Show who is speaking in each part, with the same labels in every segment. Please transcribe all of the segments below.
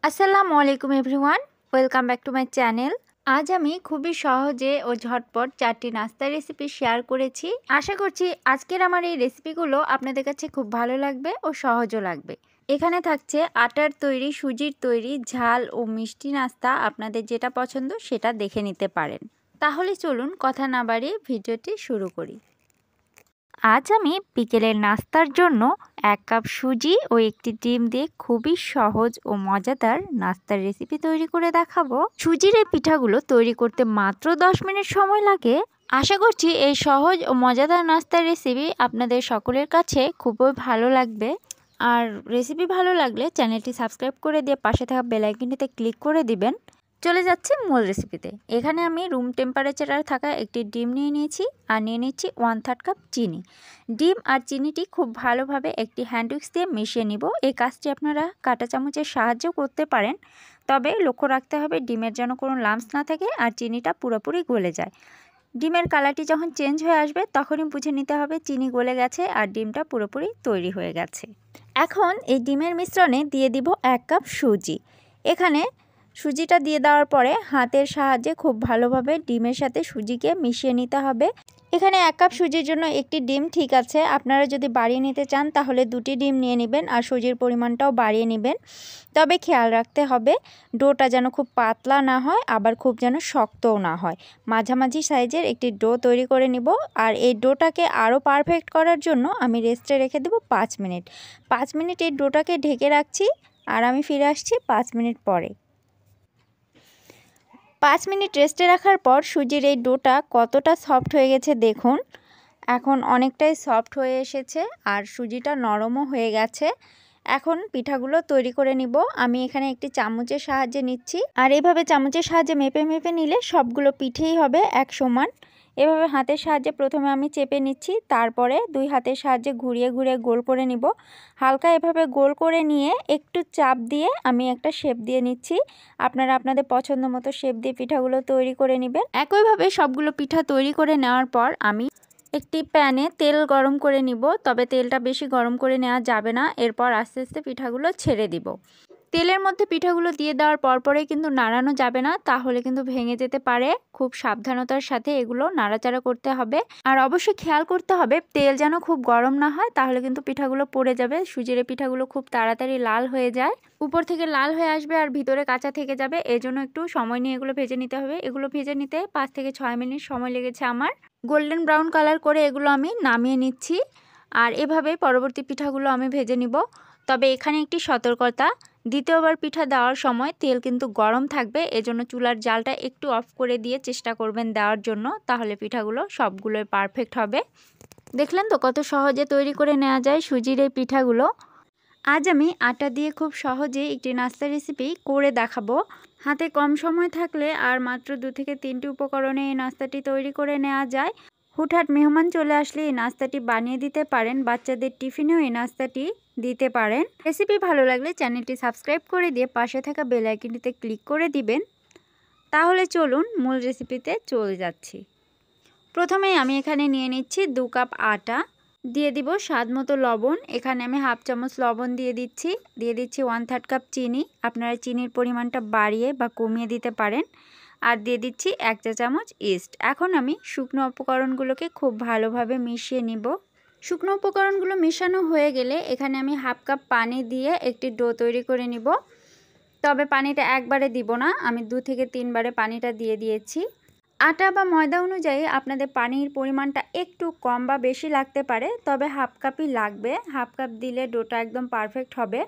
Speaker 1: আসসালামু আলাইকুম everyone, welcome back to my channel. আজ আমি খুবই সহজে ও ঝটপট 4টি নাস্তার রেসিপি শেয়ার করেছি। আশা করছি আজকের আমার এই রেসিপিগুলো আপনাদের কাছে খুব ভালো লাগবে ও সহজও লাগবে। এখানে থাকছে আটার তৈরি, সুজির তৈরি, ঝাল ও মিষ্টি নাস্তা। আপনাদের যেটা পছন্দ সেটা দেখে নিতে পারেন। তাহলে চলুন কথা না বাড়িয়ে ভিডিওটি শুরু করি। আজ আমি বিকেলের নাস্তার জন্য 1 কাপ সুজি ও একটি ডিম দিয়ে খুবই সহজ ও মজাদার নাস্তার রেসিপি তৈরি করে দেখাবো। সুজির এই পিঠাগুলো তৈরি করতে মাত্র 10 মিনিট সময় লাগে। আশা করছি এই সহজ ও মজাদার নাস্তার রেসিপি আপনাদের সকলের কাছে খুবই ভালো লাগবে। আর রেসিপি ভালো লাগলে চ্যানেলটি সাবস্ক্রাইব করে দিয়ে পাশে থাকা বেল আইকনটিতে ক্লিক করে দিবেন। চলে যাচ্ছি মূল রেসিপিতে। এখানে আমি রুম টেম্পারেচারে থাকা একটি ডিম নিয়ে নিয়েছি আর নিয়ে নিচ্ছি 1/3 কাপ চিনি। ডিম আর চিনিটি খুব ভালোভাবে একটি হ্যান্ড উইক্স দিয়ে মিশিয়ে নিব। এই কাজটি আপনারা কাঁটা চামচের সাহায্যেও করতে পারেন, তবে লক্ষ্য রাখতে হবে ডিমের যেন কোনো লাম্পস না থাকে আর চিনিটা পুরোপুরি গলে যায়। ডিমের কালারটি যখন চেঞ্জ হয়ে আসবে তখনই বুঝে নিতে হবে চিনি গলে গেছে আর ডিমটা পুরোপুরি তৈরি হয়ে গেছে। এখন এই ডিমের মিশ্রণে দিয়ে দিব 1 কাপ সুজি। এখানে সুজিটা দিয়ে দেওয়ার পরে হাতের সাহায্যে খুব ভালোভাবে ডিমের সাথে সুজিকে মিশিয়ে নিতে হবে। এখানে 1 কাপ সুজির জন্য একটি ডিম ঠিক আছে। আপনারা যদি বাড়িয়ে নিতে চান তাহলে 2টি ডিম নিয়ে নেবেন আর সুজির পরিমাণটাও বাড়িয়ে নেবেন। তবে খেয়াল রাখতে হবে ডোটা যেন খুব পাতলা না হয়, আবার খুব যেন শক্তও না হয়। মাঝামাঝি সাইজের একটি ডো তৈরি করে নিব। আর এই ডোটাকে আরও পারফেক্ট করার জন্য আমি রেস্টে রেখে দেব 5 মিনিট। 5 মিনিট এই ডোটাকে ঢেকে রাখছি আর আমি ফিরে আসছি 5 মিনিট পরে। 5 মিনিট রেস্টে রাখার পর সুজির এই ডোটা কতটা সফট হয়ে গেছে দেখুন। এখন অনেকটাই সফট হয়ে এসেছে আর সুজিটা নরমও হয়ে গেছে। এখন পিঠাগুলো তৈরি করে নিব। আমি এখানে একটি চামচের সাহায্যে নিচ্ছি আর এইভাবে চামচের সাহায্যে মেপে মেপে নিলে সবগুলো পিঠেই হবে এক সমান। এভাবে হাতের সাহায্যে প্রথমে আমি চেপে নিচ্ছি, তারপরে 2 হাতের সাহায্যে ঘুরিয়ে ঘুরিয়ে গোল করে নিব। হালকা এভাবে গোল করে নিয়ে একটু চাপ দিয়ে আমি একটা শেপ দিয়ে নিচ্ছি। আপনারা আপনাদের পছন্দ মতো শেপ দিয়ে পিঠাগুলো তৈরি করে নেবেন। একইভাবে সবগুলো পিঠা তৈরি করে নেওয়ার পর আমি একটি প্যানে তেল গরম করে নিব, তবে তেলটা বেশি গরম করে নেওয়া যাবে না। এরপর আস্তে আস্তে পিঠাগুলো ছেড়ে দিব। তেলের মধ্যে পিঠাগুলো দিয়ে দেওয়ার পরপরেই কিন্তু নাড়ানো যাবে না, তাহলে কিন্তু ভেঙে যেতে পারে। খুব সাবধানতার সাথে এগুলো নাড়াচাড়া করতে হবে। আর অবশ্যই খেয়াল করতে হবে তেল যেন খুব গরম না হয়, তাহলে কিন্তু পিঠাগুলো পড়ে যাবে। সুজির পিঠাগুলো খুব তাড়াতাড়ি লাল হয়ে যায়, উপর থেকে লাল হয়ে আসবে আর ভিতরে কাঁচা থেকে যাবে। এজন্য একটু সময় নিয়ে এগুলো ভেজে নিতে হবে। এগুলো ভেজে নিতে 5 থেকে 6 মিনিট সময় লেগেছে আমার। গোল্ডেন ব্রাউন কালার করে এগুলো আমি নামিয়ে নিচ্ছি আর এভাবে পরবর্তী পিঠাগুলো আমি ভেজে নিব। তবে এখানে একটি সতর্কতা, দ্বিতীয়বার পিঠা দেওয়ার সময় তেল কিন্তু গরম থাকবে, এজন্য চুলার জালটা একটু অফ করে দিয়ে চেষ্টা করবেন দেওয়ার জন্য, তাহলে পিঠাগুলো সবগুলোই পারফেক্ট হবে। দেখলেন তো কত সহজে তৈরি করে নেওয়া যায় সুজির এই পিঠাগুলো। আজ আমি আটা দিয়ে খুব সহজে একটি নাস্তা রেসিপি করে দেখাবো। হাতে কম সময় থাকলে আর মাত্র 2 থেকে 3টি উপকরণে এই নাস্তাটি তৈরি করে নেওয়া যায়। হুটহাট মেহমান চলে আসলে এই নাস্তাটি বানিয়ে দিতে পারেন। বাচ্চাদের টিফিনেও এই নাস্তাটি দিতে পারেন। রেসিপি ভালো লাগলে চ্যানেলটি সাবস্ক্রাইব করে দিয়ে পাশে থাকা বেল আইকনটিতে ক্লিক করে দিবেন। তাহলে চলুন মূল রেসিপিতে চলে যাচ্ছি। প্রথমেই আমি এখানে নিয়ে নিচ্ছি 2 কাপ আটা, দিয়ে দিব স্বাদ মতো লবণ। এখানে আমি হাফ চামচ লবণ দিয়ে দিচ্ছি। দিয়ে দিচ্ছি 1/3 কাপ চিনি। আপনারা চিনির পরিমাণটা বাড়িয়ে বা কমিয়ে দিতে পারেন। আর দিয়ে দিচ্ছি 1 চা চামচ ইস্ট। এখন আমি শুকনো উপকরণগুলোকে খুব ভালোভাবে মিশিয়ে নিব। শুকনো উপকরণগুলো মেশানো হয়ে গেলে এখানে আমি হাফ কাপ পানি দিয়ে একটি ডো তৈরি করে নিব। তবে পানিটা একবারে দিব না, আমি 2 থেকে 3 বারে পানিটা দিয়ে দিয়েছি। আটা বা ময়দা অনুযায়ী আপনাদের পানির পরিমাণটা একটু কম বা বেশি লাগতে পারে, তবে হাফ কাপই লাগবে। হাফ কাপ দিলে ডোটা একদম পারফেক্ট হবে।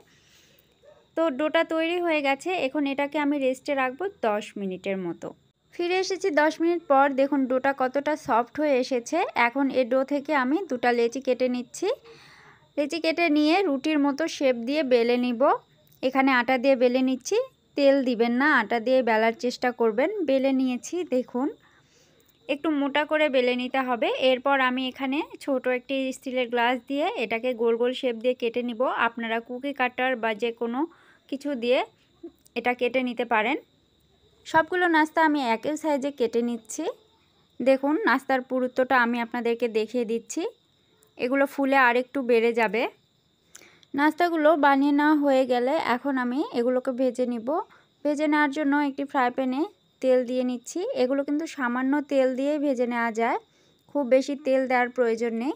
Speaker 1: তো ডোটা তৈরি হয়ে গেছে। এখন এটাকে আমি রেস্টে রাখবো 10 মিনিটের মতো। ফিরে এসেছি 10 মিনিট পর। দেখুন ডোটা কতটা সফট হয়ে এসেছে। এখন এই ডো থেকে আমি 2টা লেচি কেটে নিচ্ছি। লেচি কেটে নিয়ে রুটির মতো শেপ দিয়ে বেলে নিব। এখানে আটা দিয়ে বেলে নিচ্ছি, তেল দিবেন না, আটা দিয়ে বেলার চেষ্টা করবেন। বেলে নিয়েছি, দেখুন একটু মোটা করে বেলে নিতে হবে। এরপর আমি এখানে ছোট একটি স্টিলের গ্লাস দিয়ে এটাকে গোল গোল শেপ দিয়ে কেটে নিব। আপনারা কুকি কাটার বা যে কোনো কিছু দিয়ে এটা কেটে নিতে পারেন। সবগুলো নাস্তা আমি একই সাইজে কেটে নিচ্ছি। দেখুন নাস্তার পুরুত্বটা আমি আপনাদেরকে দেখিয়ে দিচ্ছি। এগুলো ফুলে আরেকটু বেড়ে যাবে। নাস্তাগুলো বানিয়ে নেওয়া হয়ে গেলে এখন আমি এগুলোকে ভেজে নিব। ভেজে নেওয়ার জন্য একটি ফ্রাই প্যানে তেল দিয়ে নিচ্ছি। এগুলো কিন্তু সামান্য তেল দিয়ে ভেজে নেওয়া যায়, খুব বেশি তেল দেওয়ার প্রয়োজন নেই।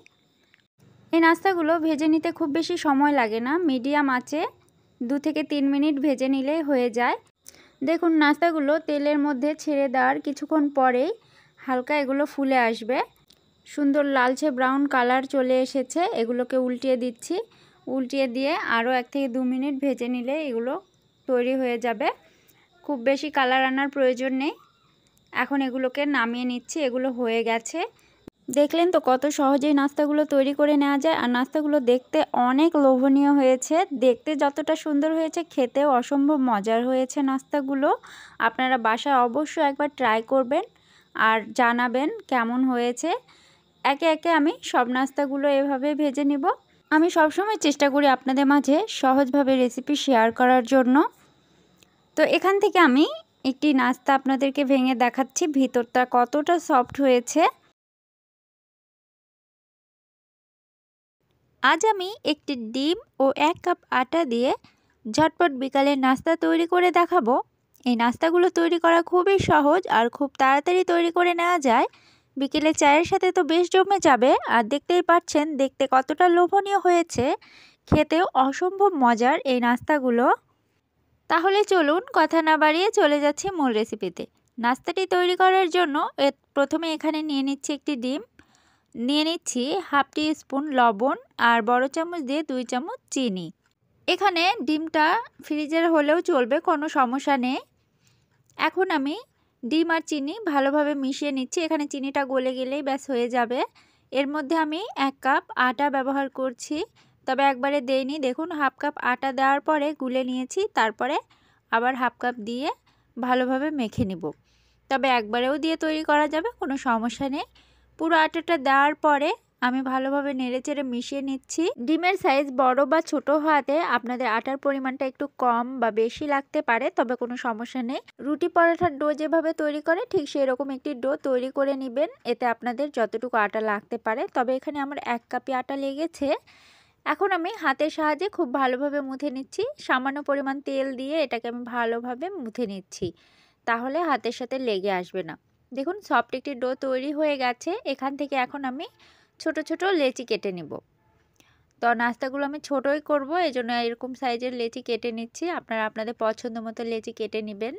Speaker 1: এই নাস্তাগুলো ভেজে নিতে খুব বেশি সময় লাগে না, মিডিয়াম আঁচে 2 থেকে 3 মিনিট ভেজে নিলেই হয়ে যায়। দেখুন নাস্তাগুলো তেলের মধ্যে ছেড়ে দেওয়ার কিছুক্ষণ পরেই হালকা এগুলো ফুলে আসবে, সুন্দর লালচে ব্রাউন কালার চলে এসেছে। এগুলোকে উল্টিয়ে দিচ্ছি, উল্টিয়ে দিয়ে আরও 1 থেকে 2 মিনিট ভেজে নিলে এগুলো তৈরি হয়ে যাবে। খুব বেশি কালার আনার প্রয়োজন নেই। এখন এগুলোকে নামিয়ে নিচ্ছি, এগুলো হয়ে গেছে। দেখলেন তো কত সহজেই নাস্তাগুলো তৈরি করে নেওয়া যায়। আর নাস্তাগুলো দেখতে অনেক লোভনীয় হয়েছে, দেখতে যতটা সুন্দর হয়েছে খেতেও অসম্ভব মজার হয়েছে নাস্তাগুলো। আপনারা বাসায় অবশ্যই একবার ট্রাই করবেন আর জানাবেন কেমন হয়েছে। একে একে আমি সব নাস্তাগুলো এভাবে ভেজে নিব। আমি সবসময় চেষ্টা করি আপনাদের মাঝে সহজভাবে রেসিপি শেয়ার করার জন্য। তো এখান থেকে আমি একটি নাস্তা আপনাদেরকে ভেঙে দেখাচ্ছি ভিতরটা কতটা সফট হয়েছে। আজ আমি একটি ডিম ও 1 কাপ আটা দিয়ে ঝটপট বিকালের নাস্তা তৈরি করে দেখাবো। এই নাস্তাগুলো তৈরি করা খুবই সহজ আর খুব তাড়াতাড়ি তৈরি করে নেওয়া যায়। বিকেলে চায়ের সাথে তো বেশ জমে যাবে। আর দেখতেই পাচ্ছেন দেখতে কতটা লোভনীয় হয়েছে, খেতেও অসম্ভব মজার এই নাস্তাগুলো। তাহলে চলুন কথা না বাড়িয়ে চলে যাচ্ছি মূল রেসিপিতে। নাস্তাটি তৈরি করার জন্য প্রথমে এখানে নিয়ে নিচ্ছি একটি ডিম, নিয়ে নিচ্ছি হাফ টি স্পুন লবণ আর বড় চামচ দিয়ে 2 চামচ চিনি। এখানে ডিমটা ফ্রিজের হলেও চলবে, কোনো সমস্যা নেই। এখন আমি ডিম আর চিনি ভালোভাবে মিশিয়ে নিচ্ছি। এখানে চিনিটা গলে গেলেই ব্যাস হয়ে যাবে। এর মধ্যে আমি 1 কাপ আটা ব্যবহার করছি, তবে একবারে দেইনি। দেখুন হাফ কাপ আটা দেওয়ার পরে গুলে নিয়েছি, তারপরে আবার হাফ কাপ দিয়ে ভালোভাবে মেখে নিব। তবে একবারেও দিয়ে তৈরি করা যাবে, কোনো সমস্যা নেই। পুরো আটাটা দেওয়ার পরে আমি ভালোভাবে নেড়েচেড়ে মিশিয়ে নিচ্ছি। ডিমের সাইজ বড় বা ছোট হওয়াতে আপনাদের আটার পরিমাণটা একটু কম বা বেশি লাগতে পারে, তবে কোনো সমস্যা নেই। রুটি পরোটার ডো যেভাবে তৈরি করে ঠিক সেই রকম একটি ডো তৈরি করে নেবেন, এতে আপনাদের যতটুকু আটা লাগতে পারে। তবে এখানে আমার 1 কাপই আটা লেগেছে। এখন আমি হাতের সাহায্যে খুব ভালোভাবে মুথে নিচ্ছি। সামান্য পরিমাণ তেল দিয়ে এটাকে আমি ভালোভাবে মুথে নিচ্ছি, তাহলে হাতের সাথে লেগে আসবে না। দেখুন সফট একটি ডো তৈরি হয়ে গেছে। এখান থেকে এখন আমি ছোট ছোট লেচি কেটে নিব। তো নাস্তাগুলো আমি ছোটই করব, এই জন্য এরকম সাইজের লেচি কেটে নিচ্ছি। আপনারা আপনাদের পছন্দ মতো লেচি কেটে নেবেন।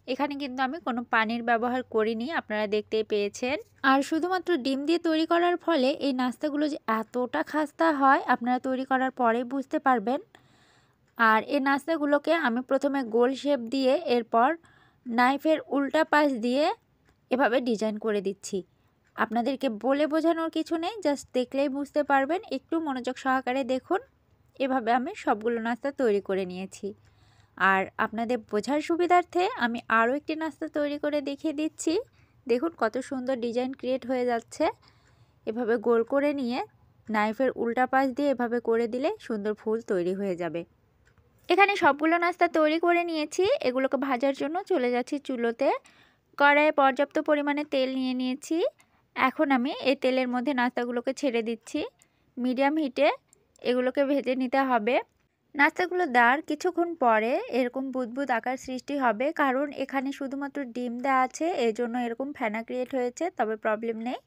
Speaker 1: এখানে কিন্তু আমি কোনো পানির ব্যবহার করিনি, আপনারা দেখতেই পেয়েছেন। আর শুধুমাত্র ডিম দিয়ে তৈরি করার ফলে এই নাস্তাগুলো যে এতটা খাস্তা হয় আপনারা তৈরি করার পরেই বুঝতে পারবেন। আর এই নাস্তাগুলোকে আমি প্রথমে গোল শেপ দিয়ে এরপর নাইফের উল্টা পাশ দিয়ে এভাবে ডিজাইন করে দিচ্ছি। আপনাদেরকে বলে বোঝানোর কিছু নেই, জাস্ট দেখলেই বুঝতে পারবেন। একটু মনোযোগ সহকারে দেখুন। এভাবে আমি সবগুলো নাস্তা তৈরি করে নিয়েছি। আর আপনাদের বোঝার সুবিধার্থে আমি আরও একটি নাস্তা তৈরি করে দেখিয়ে দিচ্ছি। দেখুন কত সুন্দর ডিজাইন ক্রিয়েট হয়ে যাচ্ছে। এভাবে গোল করে নিয়ে নাইফের উল্টা পাশ দিয়ে এভাবে করে দিলে সুন্দর ফুল তৈরি হয়ে যাবে। এখানে সবগুলো নাস্তা তৈরি করে নিয়েছি। এগুলোকে ভাজার জন্য চলে যাচ্ছি চুলোতে। কড়াইয়ে পর্যাপ্ত পরিমাণে তেল নিয়ে নিয়েছি। এখন আমি এই তেলের মধ্যে নাস্তাগুলোকে ছেড়ে দিচ্ছি। মিডিয়াম হিটে এগুলোকে ভেজে নিতে হবে। নাস্তাগুলো দেওয়ার কিছুক্ষণ পরে এরকম বুদবুদ আকার সৃষ্টি হবে, কারণ এখানে শুধুমাত্র ডিম দেওয়া আছে, এই জন্য এরকম ফেনা ক্রিয়েট হয়েছে, তবে প্রবলেম নেই।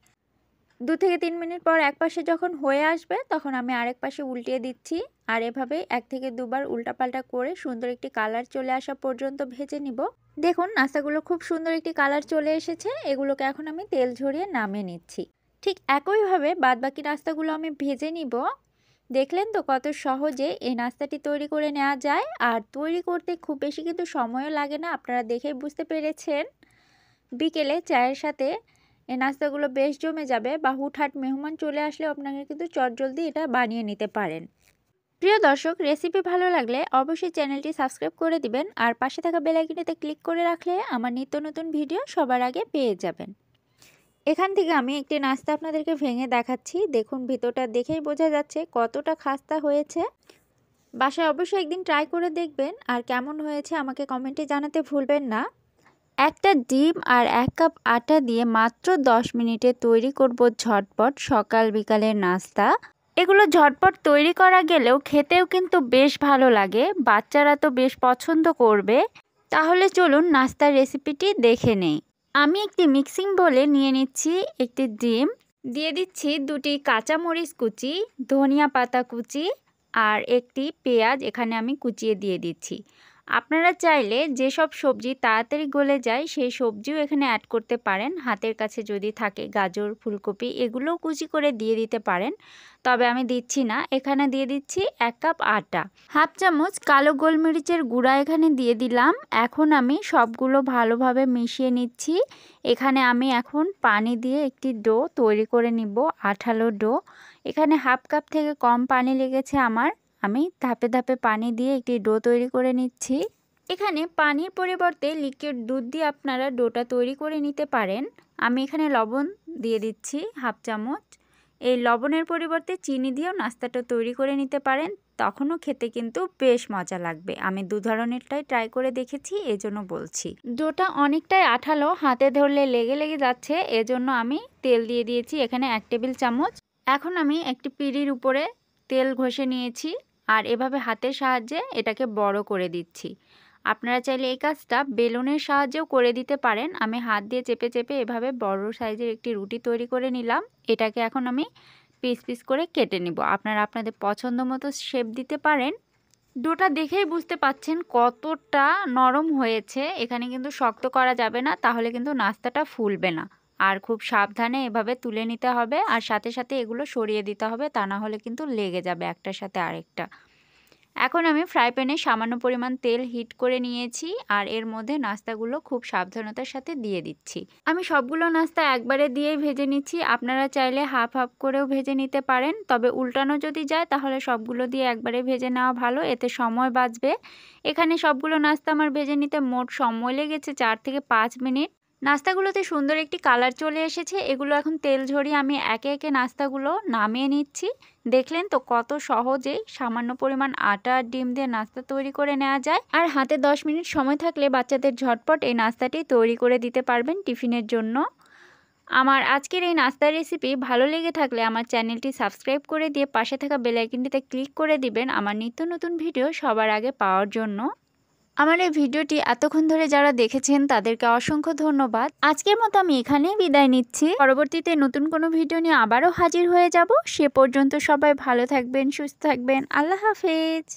Speaker 1: 2 থেকে 3 মিনিট পর এক পাশে যখন হয়ে আসবে তখন আমি আরেক পাশে উল্টিয়ে দিচ্ছি। আর এভাবেই 1 থেকে 2 বার উল্টাপাল্টা করে সুন্দর একটি কালার চলে আসা পর্যন্ত ভেজে নিব। দেখুন নাস্তাগুলো খুব সুন্দর একটি কালার চলে এসেছে। এগুলোকে এখন আমি তেল ঝরিয়ে নামিয়ে নিচ্ছি। ঠিক একইভাবে বাদবাকি নাস্তাগুলো আমি ভেজে নিব। দেখলেন তো কত সহজে এই নাস্তাটি তৈরি করে নেওয়া যায়। আর তৈরি করতে খুব বেশি কিন্তু সময়ও লাগে না, আপনারা দেখেই বুঝতে পেরেছেন। বিকেলে চায়ের সাথে এই নাস্তাগুলো বেশ জমে যাবে, বা হুটহাট মেহমান চলে আসলেও আপনারা কিন্তু চটজলদি এটা বানিয়ে নিতে পারেন। প্রিয় দর্শক, রেসিপি ভালো লাগলে অবশ্যই চ্যানেলটি সাবস্ক্রাইব করে দিবেন। আর পাশে থাকা বেল আইকনটিতে ক্লিক করে রাখলে আমার নিত্য নতুন ভিডিও সবার আগে পেয়ে যাবেন। এখান থেকে আমি একটি নাস্তা আপনাদেরকে ভেঙে দেখাচ্ছি। দেখুন ভিতরটা দেখেই বোঝা যাচ্ছে কতটা খাস্তা হয়েছে। বাসায় অবশ্যই একদিন ট্রাই করে দেখবেন, আর কেমন হয়েছে আমাকে কমেন্টে জানাতে ভুলবেন না। একটা ডিম আর 1 কাপ আটা দিয়ে মাত্র 10 মিনিটে তৈরি করব ঝটপট সকাল বিকালের নাস্তা। এগুলো ঝটপট তৈরি করা গেলেও খেতেও কিন্তু বেশ ভালো লাগে, বাচ্চারা তো বেশ পছন্দ করবে। তাহলে চলুন নাস্তার রেসিপিটি দেখে নেই। আমি একটি মিক্সিং বোলে নিয়ে নিচ্ছি একটি ডিম, দিয়ে দিচ্ছি 2টি কাঁচামরিচ কুচি, ধনিয়া পাতা কুচি আর একটি পেঁয়াজ এখানে আমি কুচিয়ে দিয়ে দিচ্ছি। আপনারা চাইলে যেসব সবজি তাড়াতাড়ি গলে যায় সেই সবজিও এখানে অ্যাড করতে পারেন। হাতের কাছে যদি থাকে গাজর, ফুলকপি এগুলোও কুচি করে দিয়ে দিতে পারেন, তবে আমি দিচ্ছি না। এখানে দিয়ে দিচ্ছি 1 কাপ আটা, হাফ চামচ কালো গোলমরিচের গুঁড়া এখানে দিয়ে দিলাম। এখন আমি সবগুলো ভালোভাবে মিশিয়ে নিচ্ছি। এখানে আমি এখন পানি দিয়ে একটি ডো তৈরি করে নিব, আঠালো ডো। এখানে হাফ কাপ থেকে কম পানি লেগেছে আমার। আমি ধাপে ধাপে পানি দিয়ে একটি ডো তৈরি করে নিচ্ছি। এখানে পানির পরিবর্তে লিকুইড দুধ দিয়ে আপনারা ডোটা তৈরি করে নিতে পারেন। আমি এখানে লবণ দিয়ে দিচ্ছি হাফ চামচ। এই লবণের পরিবর্তে চিনি দিয়েও নাস্তাটা তৈরি করে নিতে পারেন, তখনও খেতে কিন্তু বেশ মজা লাগবে। আমি 2 ধরনেরটাই ট্রাই করে দেখেছি, এজন্য বলছি। ডোটা অনেকটাই আঠালো, হাতে ধরলে লেগে লেগে যাচ্ছে, এজন্য আমি তেল দিয়ে দিয়েছি এখানে 1 টেবিল চামচ। এখন আমি একটি পিঁড়ির উপরে তেল ঘষে নিয়েছি আর এভাবে হাতের সাহায্যে এটাকে বড় করে দিচ্ছি। আপনারা চাইলে এই কাজটা বেলুনের সাহায্যেও করে দিতে পারেন। আমি হাত দিয়ে চেপে চেপে এভাবে বড় সাইজের একটি রুটি তৈরি করে নিলাম। এটাকে এখন আমি পিস পিস করে কেটে নিব। আপনারা আপনাদের পছন্দ মতো শেপ দিতে পারেন। ডোটা দেখেই বুঝতে পাচ্ছেন কতটা নরম হয়েছে। এখানে কিন্তু শক্ত করা যাবে না, তাহলে কিন্তু নাস্তাটা ফুলবে না। আর খুব সাবধানে এভাবে তুলে নিতে হবে আর সাথে সাথে এগুলো সরিয়ে দিতে হবে, তা না হলে কিন্তু লেগে যাবে একটার সাথে আরেকটা। এখন আমি ফ্রাই প্যানে সামান্য পরিমাণ তেল হিট করে নিয়েছি আর এর মধ্যে নাস্তাগুলো খুব সাবধানতার সাথে দিয়ে দিচ্ছি। আমি সবগুলো নাস্তা একবারে দিয়েই ভেজে নিচ্ছি। আপনারা চাইলে হাফ হাফ করেও ভেজে নিতে পারেন, তবে উল্টানো যদি যায় তাহলে সবগুলো দিয়ে একবারে ভেজে নেওয়া ভালো, এতে সময় বাঁচবে। এখানে সবগুলো নাস্তা আমার ভেজে নিতে মোট সময় লেগেছে 4 থেকে 5 মিনিট। নাস্তাগুলোতে সুন্দর একটি কালার চলে এসেছে। এগুলো এখন তেল ঝরিয়ে আমি একে একে নাস্তাগুলো নামিয়ে নিচ্ছি। দেখলেন তো কত সহজেই সামান্য পরিমাণ আটা আর ডিম দিয়ে নাস্তা তৈরি করে নেওয়া যায়। আর হাতে 10 মিনিট সময় থাকলে বাচ্চাদের ঝটপট এই নাস্তাটি তৈরি করে দিতে পারবেন টিফিনের জন্য। আমার আজকের এই নাস্তার রেসিপি ভালো লেগে থাকলে আমার চ্যানেলটি সাবস্ক্রাইব করে দিয়ে পাশে থাকা বেল আইকনটিতে ক্লিক করে দিবেন আমার নিত্য নতুন ভিডিও সবার আগে পাওয়ার জন্য। আমার এই ভিডিওটি এতক্ষণ ধরে যারা দেখেছেন তাদেরকে অসংখ্য ধন্যবাদ। আজকের মতো আমি এখানেই বিদায় নিচ্ছি। পরবর্তীতে নতুন কোনো ভিডিও নিয়ে আবারও হাজির হয়ে যাব। সে পর্যন্ত সবাই ভালো থাকবেন, সুস্থ থাকবেন। আল্লাহ হাফেজ।